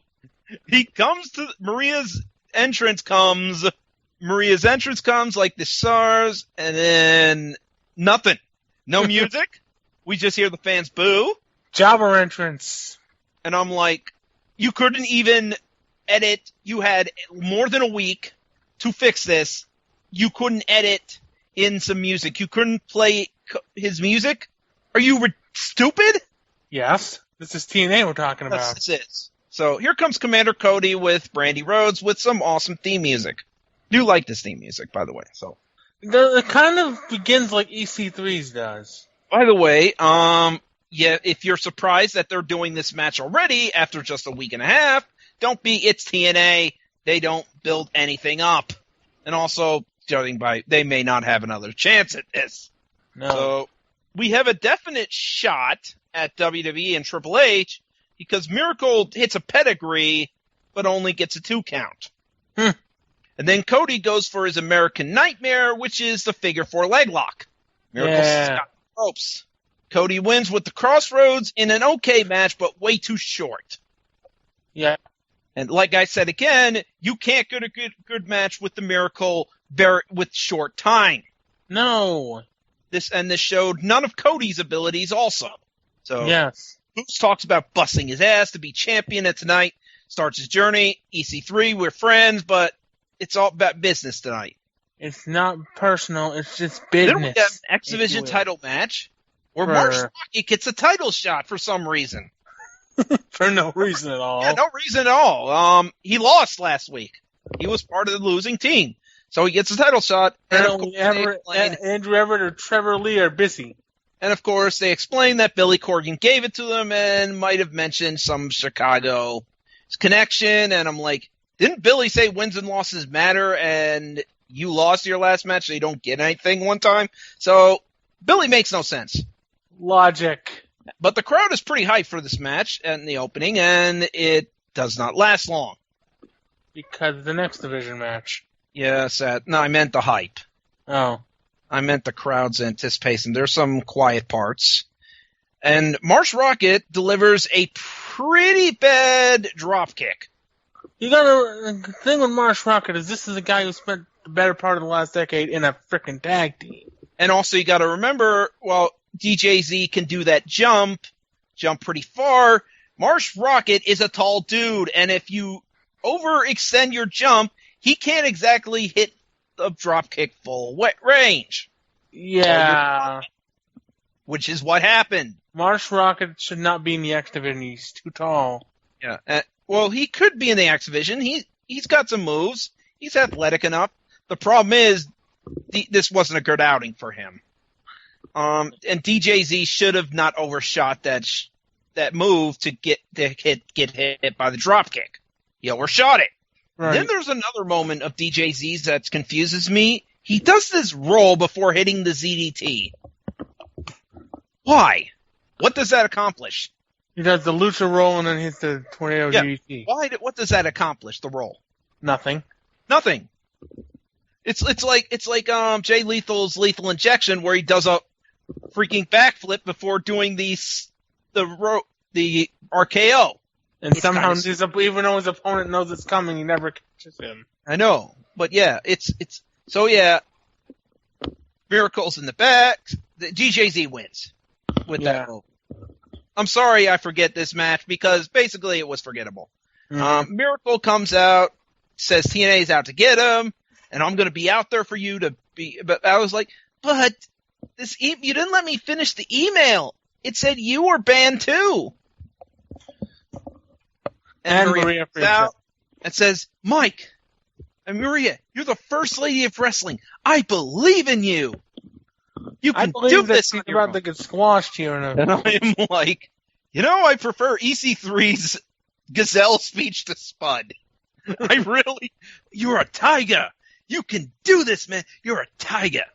He comes to Maria's entrance comes like the stars, and then nothing. No music. We just hear the fans boo. Jobber entrance. And I'm like, you couldn't even edit. You had more than a week to fix this. You couldn't edit in some music. You couldn't play his music? Are you stupid? Yes. This is TNA we're talking about. This is. So here comes Commander Cody with Brandy Rhodes with some awesome theme music. Do like this theme music, by the way. So it kind of begins like EC3's does. By the way, yeah, if you're surprised that they're doing this match already after just a week and a half, don't be. It's TNA. They don't build anything up. And also, judging by, they may not have another chance at this. No. So we have a definite shot at WWE and Triple H because Miracle hits a pedigree but only gets a 2 count. And then Cody goes for his American Nightmare, which is the figure 4 leg lock. Miracle's got the ropes. Cody wins with the Crossroads in an okay match, but way too short. Yeah. And like I said again, you can't get a good match with the Miracle with short time. No. This showed none of Cody's abilities also. So yes. Moose talks about busting his ass to be champion at tonight. Starts his journey. EC3, we're friends, but it's all about business tonight. It's not personal. It's just business. Then we have an X Division title match where Marsh Rockett gets a title shot for some reason. For no reason at all. Yeah, no reason at all. He lost last week. He was part of the losing team. So he gets a title shot. And Andrew Everett or Trevor Lee are busy. And of course, they explain that Billy Corgan gave it to them and might have mentioned some Chicago connection. And I'm like, didn't Billy say wins and losses matter and you lost your last match so you don't get anything one time? So Billy makes no sense. Logic. But the crowd is pretty hyped for this match in the opening, and it does not last long. Because of the next division match. Yes, no, I meant the hype. Oh. I meant the crowd's anticipation. There's some quiet parts. And Marsh Rockett delivers a pretty bad dropkick. The thing with Marsh Rockett is this is a guy who spent the better part of the last decade in a frickin' tag team. And also you gotta remember, well, DJZ can do that jump pretty far. Marsh Rocket is a tall dude, and if you overextend your jump, he can't exactly hit the dropkick full range. Yeah. Which is what happened. Marsh Rocket should not be in the X Division. He's too tall. Yeah. Well, he could be in the X Division. He's got some moves. He's athletic enough. The problem is, this wasn't a good outing for him. And DJZ should have not overshot that move to get hit by the dropkick. He overshot it. Right. Then there's another moment of DJZ's that confuses me. He does this roll before hitting the ZDT. Why? What does that accomplish? He does the lucha roll and then hits the tornado DDT. What does that accomplish? The roll? Nothing. It's like Jay Lethal's Lethal Injection, where he does a freaking backflip before doing the RKO. And somehow, even though his opponent knows it's coming, he never catches him. I know, but yeah, so yeah. Miracles in the back. The DJZ wins with that move. I'm sorry I forget this match because basically it was forgettable. Mm-hmm. Miracle comes out, says TNA's out to get him, and I'm going to be out there for you to be. But I was like, but you didn't let me finish the email. It said you were banned too. And Maria comes out and says, Mike and Maria, you're the first lady of wrestling. I believe in you. You can do this. He's about to get squashed here. And I am like, I prefer EC3's Gazelle speech to Spud. You're a tiger. You can do this, man. You're a tiger.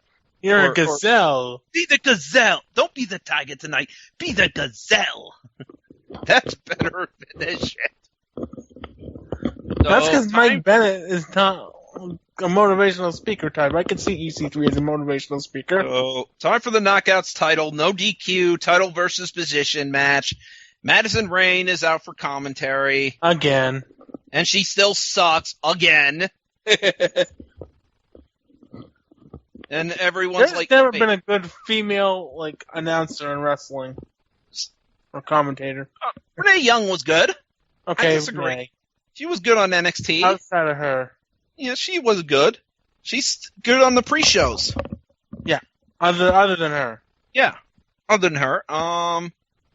You're a gazelle. Be the gazelle. Don't be the tiger tonight. Be the gazelle. That's better than this shit. That's because Mike Bennett is not a motivational speaker type. I can see EC3 as a motivational speaker. So, time for the Knockouts title. No DQ. Title versus position match. Madison Rayne is out for commentary. Again. And she still sucks. Again. And everyone's There's never been a good female announcer in wrestling. Or commentator. Renee Young was good. Okay, I disagree. Renee. She was good on NXT. Outside of her. Yeah, she was good. She's good on the pre-shows. Yeah, other than her. Yeah, other than her.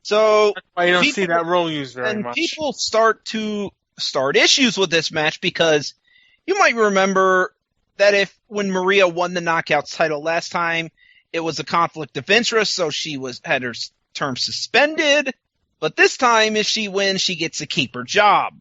So that's why you don't see that role used very much. And people start issues with this match because you might remember that when Maria won the Knockouts title last time, it was a conflict of interest, so she had her term suspended. But this time, if she wins, she gets to keep her job.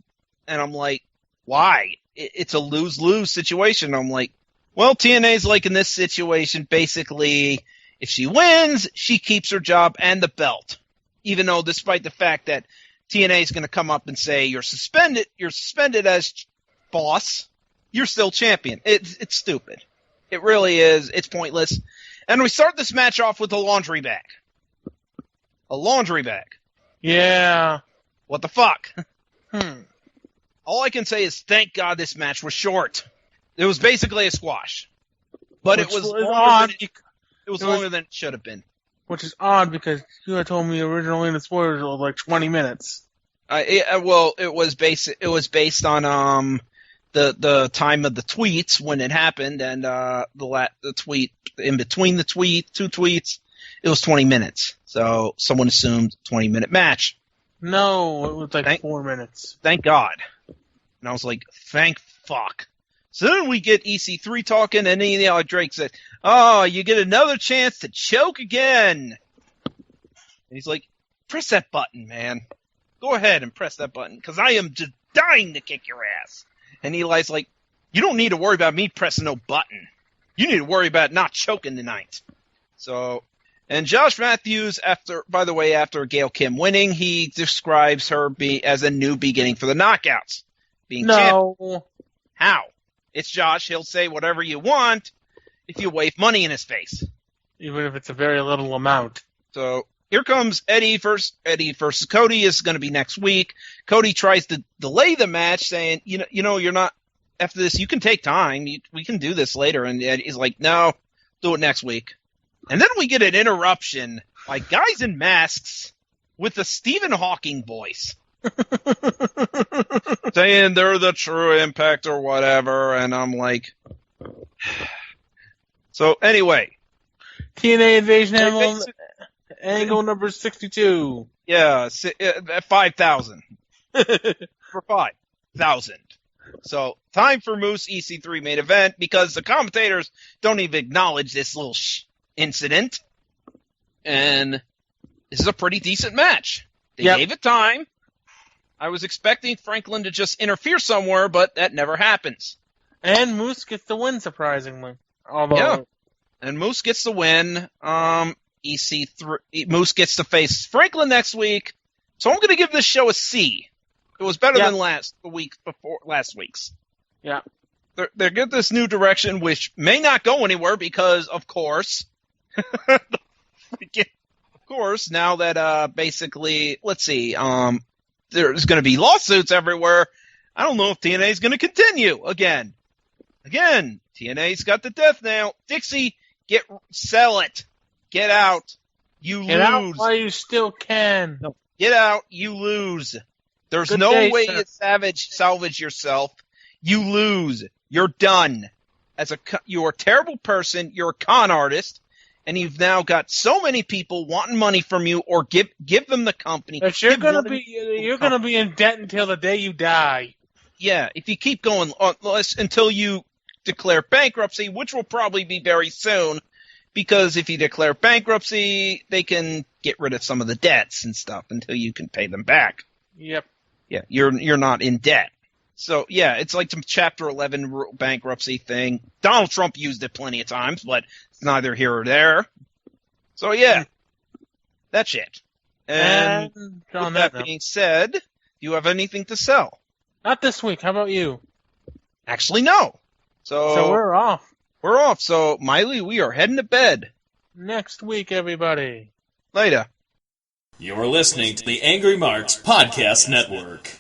And I'm like, why? It's a lose-lose situation. I'm like, well, TNA's in this situation. Basically, if she wins, she keeps her job and the belt. Even though, despite the fact that TNA is going to come up and say, you're suspended as boss, you're still champion. It's stupid. It really is. It's pointless. And we start this match off with a laundry bag. A laundry bag. Yeah. What the fuck? All I can say is thank God this match was short. It was basically a squash. But it was longer than it should have been. Which is odd because you had told me originally the spoilers were 20 minutes. It was based on the time of the tweets when it happened and the tweet in between the two tweets, it was 20 minutes. So someone assumed 20-minute match. No, it was 4 minutes. Thank God. And I was like, thank fuck. So then we get EC3 talking, and then Drake said, oh, you get another chance to choke again. And he's like, press that button, man. Go ahead and press that button, because I am just dying to kick your ass. And Eli's like, you don't need to worry about me pressing no button. You need to worry about not choking tonight. So, and Josh Matthews, after Gail Kim winning, he describes her as a new beginning for the Knockouts. Being champion. How? It's Josh. He'll say whatever you want if you wave money in his face. Even if it's a very little amount. So here comes Eddie versus Cody is going to be next week. Cody tries to delay the match saying, you're not, after this, you can take time. We can do this later. And Eddie's like, no, do it next week. And then we get an interruption by guys in masks with a Stephen Hawking voice. Saying they're the true Impact or whatever, and I'm like... So, anyway. TNA Invasion angle number 62. Yeah, 5,000. For 5,000. So, time for Moose EC3 main event, because the commentators don't even acknowledge this little incident. And this is a pretty decent match. They gave it time. I was expecting Franklin to just interfere somewhere, but that never happens. And Moose gets the win, surprisingly. Although, and Moose gets the win. EC3 Moose gets to face Franklin next week. So I'm going to give this show a C. It was better than last week's. Yeah. They're getting this new direction, which may not go anywhere because, of course, now that basically, let's see, there's going to be lawsuits everywhere. I don't know if TNA is going to continue again. TNA's got the death nail. Dixie, sell it. Get out. You Get lose. out while you still can. No, get out. You lose. There's Good no day, way sir. to salvage yourself. You lose. You're done. You're a terrible person. You're a con artist. And you've now got so many people wanting money from you, or give them the company. But you're gonna be in debt until the day you die. Yeah, if you keep going until you declare bankruptcy, which will probably be very soon, because if you declare bankruptcy, they can get rid of some of the debts and stuff until you can pay them back. Yep. Yeah, you're not in debt. So, yeah, it's like some Chapter 11 bankruptcy thing. Donald Trump used it plenty of times, but it's neither here or there. So, yeah, that's it. And with that being said, do you have anything to sell? Not this week. How about you? Actually, no. So we're off. We're off. So, Miley, we are heading to bed. Next week, everybody. Later. You're listening to the Angry Marks Podcast Network.